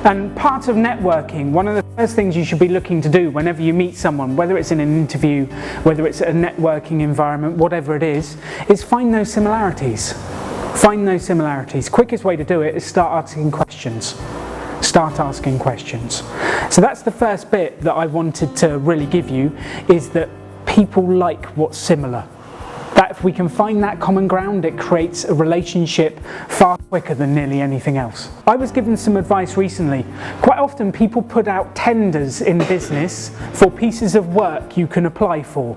And part of networking, one of the first things you should be looking to do whenever you meet someone, whether it's in an interview, whether it's a networking environment, whatever it is find those similarities. Find those similarities. Quickest way to do it is start asking questions. Start asking questions. So that's the first bit that I wanted to really give you, is that people like what's similar. That if we can find that common ground, it creates a relationship far quicker than nearly anything else. I was given some advice recently. Quite often people put out tenders in business for pieces of work you can apply for.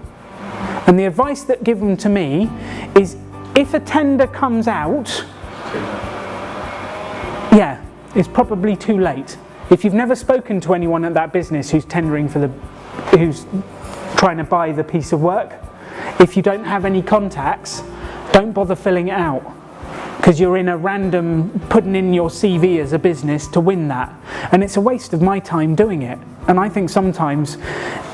And the advice that given to me is, if a tender comes out, yeah, it's probably too late. If you've never spoken to anyone at that business who's tendering for who's trying to buy the piece of work, if you don't have any contacts, don't bother filling it out, because you're in a random putting in your CV as a business to win that, and it's a waste of my time doing it. And I think sometimes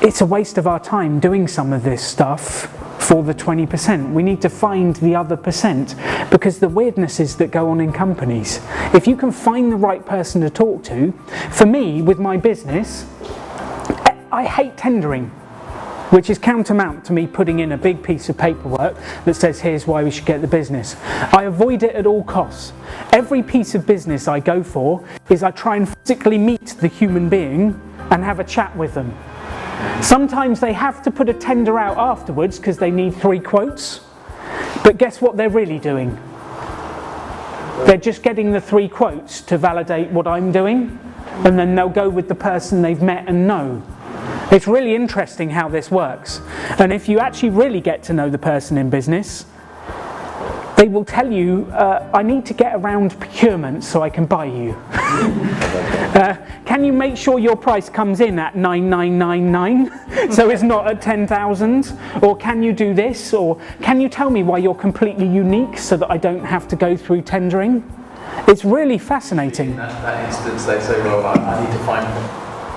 it's a waste of our time doing some of this stuff for the 20%. We need to find the other percent, because the weirdnesses that go on in companies, if you can find the right person to talk to. For me, with my business, I hate tendering, which is tantamount to me putting in a big piece of paperwork that says here's why we should get the business. I avoid it at all costs. Every piece of business I go for is I try and physically meet the human being and have a chat with them. Sometimes they have to put a tender out afterwards because they need 3 quotes, but guess what they're really doing? They're just getting the 3 quotes to validate what I'm doing, and then they'll go with the person they've met and know. It's really interesting how this works. And if you actually really get to know the person in business, they will tell you, I need to get around procurement so I can buy you. Can you make sure your price comes in at 9,999 so it's not at 10,000? Or can you do this? Or can you tell me why you're completely unique so that I don't have to go through tendering? It's really fascinating. In that instance, they say, well, I need to find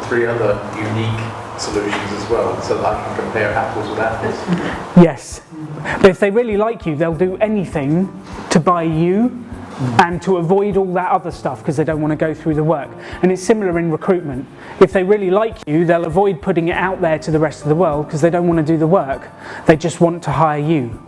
3 other unique solutions as well, so that I can compare apples with apples. Yes, but if they really like you, they'll do anything to buy you and to avoid all that other stuff, because they don't want to go through the work. And it's similar in recruitment. If they really like you, they'll avoid putting it out there to the rest of the world because they don't want to do the work. They just want to hire you.